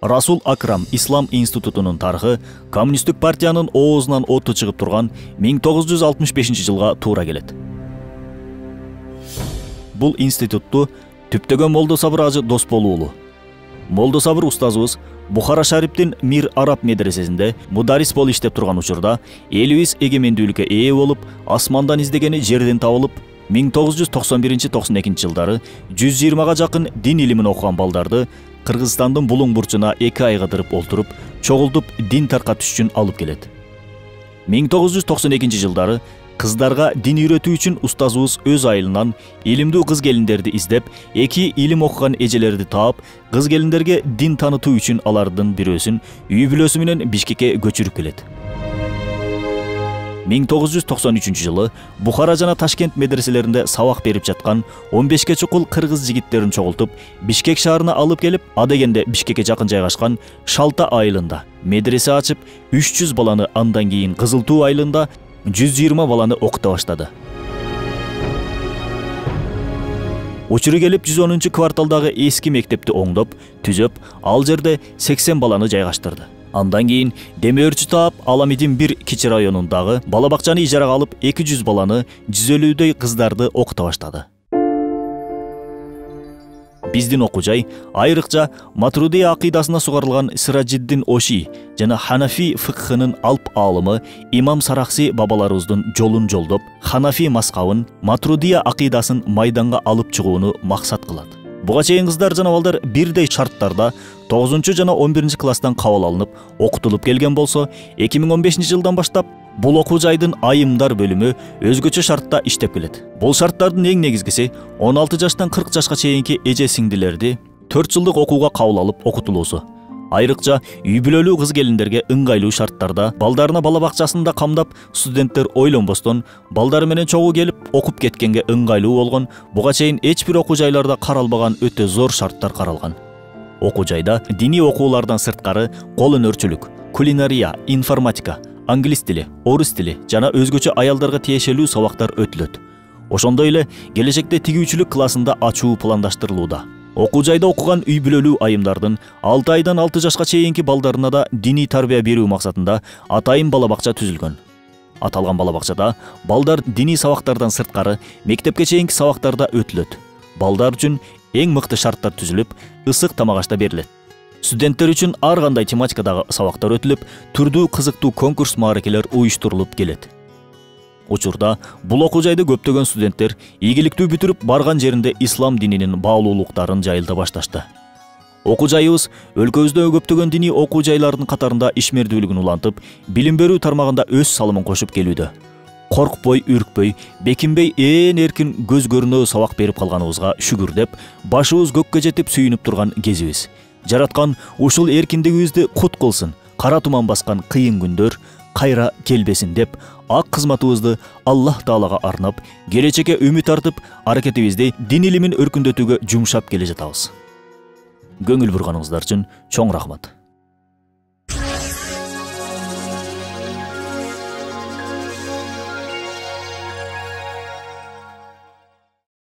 Расул Акрам Ислам институтунун тарыхы Коммунисттик партиянын оозунан оту чыгып турган 1965-жылга туура келет. Бул институтту түптөгөн Молдо Сабыр ажы Досболуу уулу. Молдо Сабыр устазыбыз Бухара Шариптин Мир Араб медресесинде мударис болуп иштеп турган учурда элибиз эгемендүүлүккө ээ болуп, асмандан издегени жерден табылып, 1991-92 жылдары 120га жакын дин илимин окуган балдарды Кыргызстандын булуң бурчуна 2 ай кыдырып олтуруп, чогултуп дин таркатыш үчүн алып келет. 1992 жылдары кыздарга дин үйрөтүү үчүн устазыбыз өз айылынан илимдүү кыз келиндерди издеп, 2 илим окуган эжелерди таап, кыз келиндерге дин таанытуу үчүн алардын бирөөсүн үй бүлөсү менен Бишкекке көчүрүп келет. 1993 жылы Бухара жана Ташкент медреселеринде сабак берип жаткан 15 чукул кыргыз жигиттерин чогултуп, Бишкек шаарына алып келип, адегенде Бишкекке жакын жайгашкан Шалта айылында медресе ачып, 300 баланы, андан кийин Кызыл Туу айылында 120 баланы окута баштады. Учуру келип 110 кварталдагы эски мектепти оңдоп, түзөп, ал жерде 80 баланы жайгаштырды. Андан кийин Демөөрчү таап, Аламидин 1 кичи районундагы бала бакчаны ижарага алып, 200 баланы, 150дөй кыздарды окута баштады. Биздин окуу жай айрыкча Матуридия акыйдасына сугарылган Сираджиддин Оши жана Ханафи фыкхынын алп алымы Имам Сарахси бабаларыбыздын жолун жолдоп, Ханафи маскабын, Матуридия акыйдасын майданга алып чыгууну максат кылат. Буга чейин кыздар жана балдар бирдей шарттарда 9 жана 11 класстан кабыл алынып, окутулуп келген болсо, 2015 жылдан баштап бул окуу жайдын айымдар бөлүмү өзгөчө шартта иштеп келет. Бул шарттардын эң негизгиси 16 жаштан 40 жашка чейинки эже сиңдилерди 4 жылдык окууга кабыл алып окутулуусу. Айрыкча үй бүлөлүү кыз келиндерге ыңгайлуу шарттарда балдарына бала бакчасында камдап, студенттер ойлонбостон балдары менен чогуу келип окуп кеткенге ыңгайлуу болгон, буга чейин эч бир окуу жайларда каралбаган өтө зор шарттар каралган. Окуу жайда диний окуулардан сырткары кол өнөрчүлүк, кулинария, информатика, англис тили, орус тили жана өзгөчө аялдарга тиешелүү сабактар өтүлөт. Ошондой эле келечекте тигүүчүлүк классында ачуу пландаштырылууда. Окуу жайда окуган үй бүлөлүү айымдардын 6 айдан 6 жашка чейинки балдарына да диний тарбия берүү максатында атайын бала бакча түзүлгөн. Аталган бала бакчада балдар диний сабактардан сырткары мектепке чейинки сабактарда өтүлөт. Балдар үчүн эң мыкты шарттар түзүлүп, ысык тамак аш да берилет. Студенттер үчүн ар кандай тематикадагы сабактар өтүлүп, түрдүү кызыктуу конкурс мааракелер уюштурулуп келет. Учурда бул окуу жайды көптөгөн студенттер ийгиликтүү бүтүрүп барган жеринде ислам дининин баалуулуктарын жайылта башташты. Окуу жайыбыз өлкөбүздө көптөгөн диний окуу жайлардын катарында ишмердүүлүгүн улантып, билим берүү тармагында өз салымын кошуп келүүдө. Коркпой, үркпөй, бекинбей ээн эркин көз көрүнөө сабак берип калганыбызга шүгүр деп, башыбыз көккө жетип сүйүнүп турган кезибиз. Жараткан ушул эркиндигибизди кут кылсын, кара туман баскан кыйын күндөр кайра келбесин деп, ак кызматыбызды Аллах Таалага арнап, келечекке үмүт артып, аракетибизди дин илимин өркүндөтүүгө жумшап келе жатабыз. Көңүл бурганыңыздар үчүн чоң рахмат.